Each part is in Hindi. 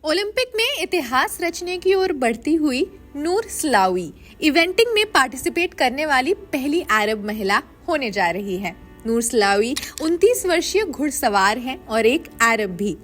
ओलंपिक में इतिहास रचने की ओर बढ़ती हुई नूर स्लावी इवेंटिंग में पार्टिसिपेट करने वाली पहली अरब महिला होने जा रही है। नूर स्लावी 29 वर्षीय घुड़सवार हैं और एक अरब भी।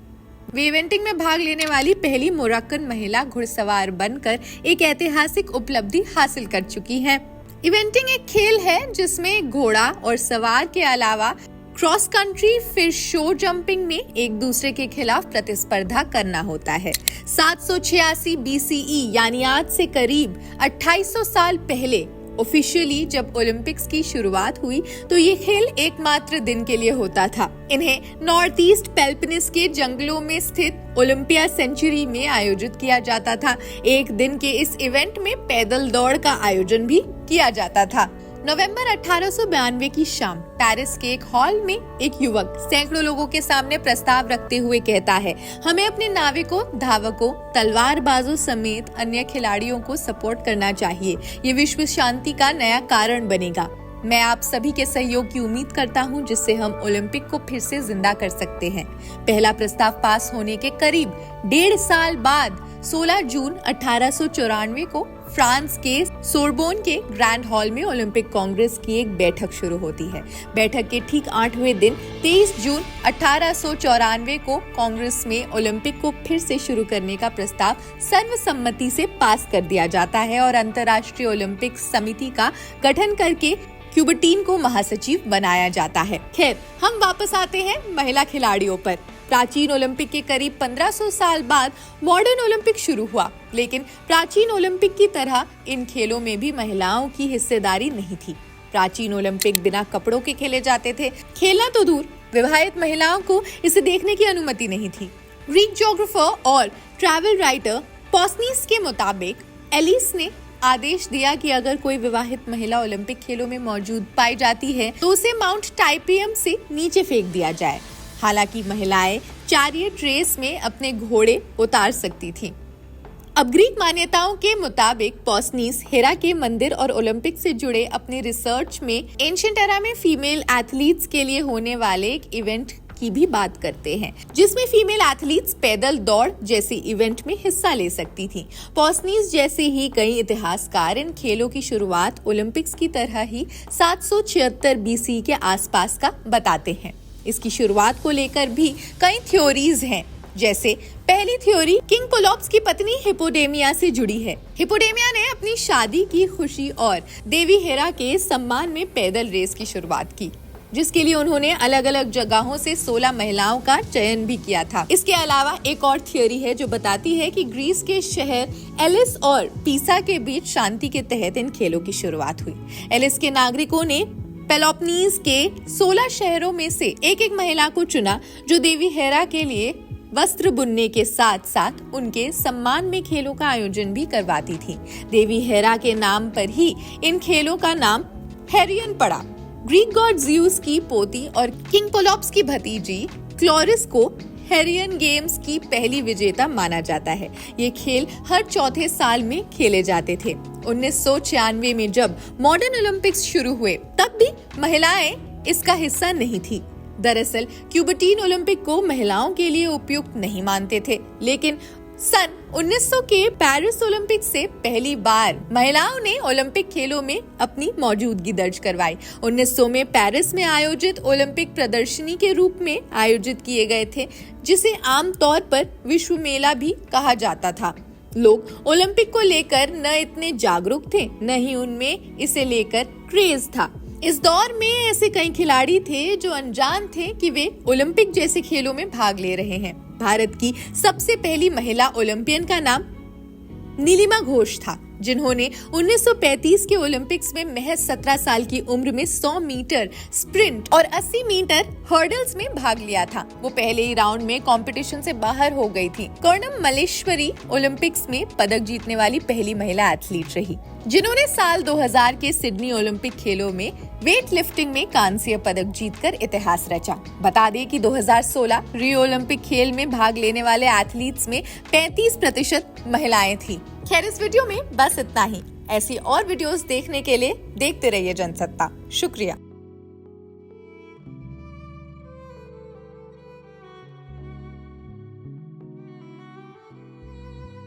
वे इवेंटिंग में भाग लेने वाली पहली मोरक्कन महिला घुड़सवार बनकर एक ऐतिहासिक उपलब्धि हासिल कर चुकी हैं। इवेंटिंग एक खेल है जिसमें घोड़ा और सवार के अलावा क्रॉस कंट्री फिर शो जंपिंग में एक दूसरे के खिलाफ प्रतिस्पर्धा करना होता है। 786 BCE यानी आज से करीब 2800 साल पहले ऑफिशियली जब ओलंपिक्स की शुरुआत हुई तो ये खेल एकमात्र दिन के लिए होता था। इन्हें नॉर्थ ईस्ट पेल्पिनिस के जंगलों में स्थित ओलंपिया सेंचुरी में आयोजित किया जाता था। एक दिन के इस इवेंट में पैदल दौड़ का आयोजन भी किया जाता था। नवंबर 1892 की शाम पेरिस के एक हॉल में एक युवक सैकड़ों लोगों के सामने प्रस्ताव रखते हुए कहता है, हमें अपने नाविकों, धावकों, तलवारबाजों समेत अन्य खिलाड़ियों को सपोर्ट करना चाहिए। ये विश्व शांति का नया कारण बनेगा। मैं आप सभी के सहयोग की उम्मीद करता हूं, जिससे हम ओलंपिक को फिर से जिंदा कर सकते हैं। पहला प्रस्ताव पास होने के करीब 1.5 साल बाद 16 जून 1894 को फ्रांस के सोरबोन के ग्रैंड हॉल में ओलंपिक कांग्रेस की एक बैठक शुरू होती है। बैठक के ठीक 8वें दिन 23 जून 1894 को कांग्रेस में ओलंपिक को फिर से शुरू करने का प्रस्ताव सर्वसम्मति से पास कर दिया जाता है और अंतर्राष्ट्रीय ओलंपिक समिति का गठन करके क्यूबर्टीन को महासचिव बनाया जाता है। खैर, हम वापस आते हैं महिला खिलाड़ियों पर। प्राचीन ओलंपिक के करीब 1500 साल बाद मॉडर्न ओलंपिक शुरू हुआ, लेकिन प्राचीन ओलंपिक की तरह इन खेलों में भी महिलाओं की हिस्सेदारी नहीं थी। प्राचीन ओलंपिक बिना कपड़ों के खेले जाते थे। खेलना तो दूर, विवाहित महिलाओं को इसे देखने की अनुमति नहीं थी। ग्रीक ज्योग्राफर और ट्रैवल राइटर पॉसनीस के मुताबिक एलिस ने आदेश दिया कि अगर कोई विवाहित महिला ओलंपिक खेलों में मौजूद पाई जाती है तो उसे माउंट टाइपियम से नीचे फेंक दिया जाए। हालांकि महिलाएं चैरियट रेस में अपने घोड़े उतार सकती थीं। अब ग्रीक मान्यताओं के मुताबिक पॉसनीस हेरा के मंदिर और ओलंपिक से जुड़े अपने रिसर्च में एंशिएंट एरा में फीमेल एथलीट्स के लिए होने वाले एक इवेंट की भी बात करते हैं, जिसमें फीमेल एथलीट्स पैदल दौड़ जैसे इवेंट में हिस्सा ले सकती थीं। पॉसनीस जैसे ही कई इतिहासकार इन खेलों की शुरुआत ओलंपिक्स की तरह ही 776 BC के आसपास का बताते हैं। इसकी शुरुआत को लेकर भी कई थ्योरीज हैं। जैसे पहली थ्योरी किंग पोलॉप्स की पत्नी हिपोडेमिया से जुड़ी है। हिपोडेमिया ने अपनी शादी की खुशी और देवी हेरा के सम्मान में पैदल रेस की शुरुआत की, जिसके लिए उन्होंने अलग अलग जगहों से 16 महिलाओं का चयन भी किया था। इसके अलावा एक और थ्योरी है जो बताती है कि ग्रीस के शहर एलिस और पीसा के बीच शांति के तहत इन खेलों की शुरुआत हुई। एलिस के नागरिकों ने पेलोपनीज के 16 शहरों में से एक महिला को चुना जो देवी हेरा के लिए वस्त्र बुनने के साथ साथ उनके सम्मान में खेलों का आयोजन भी करवाती थी। देवी हेरा के नाम पर ही इन खेलों का नाम हेरियन पड़ा। ग्रीक गॉड ज़्यूस की पोती और किंग पोलॉप्स की भतीजी क्लोरिस को हेरियन गेम्स की पहली विजेता माना जाता है। ये खेल हर चौथे साल में खेले जाते थे। 1996 में जब मॉडर्न ओलंपिक्स शुरू हुए तब भी महिलाएं इसका हिस्सा नहीं थी। दरअसल क्यूबर्टीन ओलंपिक को महिलाओं के लिए उपयुक्त नहीं मानते थे, लेकिन सन 1900 के पेरिस ओलंपिक से पहली बार महिलाओं ने ओलंपिक खेलों में अपनी मौजूदगी दर्ज करवाई। 1900 में पेरिस में आयोजित ओलंपिक प्रदर्शनी के रूप में आयोजित किए गए थे, जिसे आमतौर पर विश्व मेला भी कहा जाता था। लोग ओलंपिक को लेकर न इतने जागरूक थे, न ही उनमें इसे लेकर क्रेज था। इस दौर में ऐसे कई खिलाड़ी थे जो अनजान थे कि वे ओलंपिक जैसे खेलों में भाग ले रहे हैं। भारत की सबसे पहली महिला ओलंपियन का नाम नीलिमा घोष था, जिन्होंने 1935 के ओलंपिक्स में महज 17 साल की उम्र में 100 मीटर स्प्रिंट और 80 मीटर हर्डल्स में भाग लिया था। वो पहले ही राउंड में कंपटीशन से बाहर हो गई थी। कर्णम मल्लेश्वरी ओलंपिक्स में पदक जीतने वाली पहली महिला एथलीट रही, जिन्होंने साल 2000 के सिडनी ओलंपिक खेलों में वेट लिफ्टिंग में कांस्य पदक जीतकर इतिहास रचा। बता दें कि 2016 रियो ओलंपिक खेल में भाग लेने वाले एथलीट्स में 35% महिलाएं थी। खैर, इस वीडियो में बस इतना ही। ऐसी और वीडियोस देखने के लिए देखते रहिए जनसत्ता। शुक्रिया।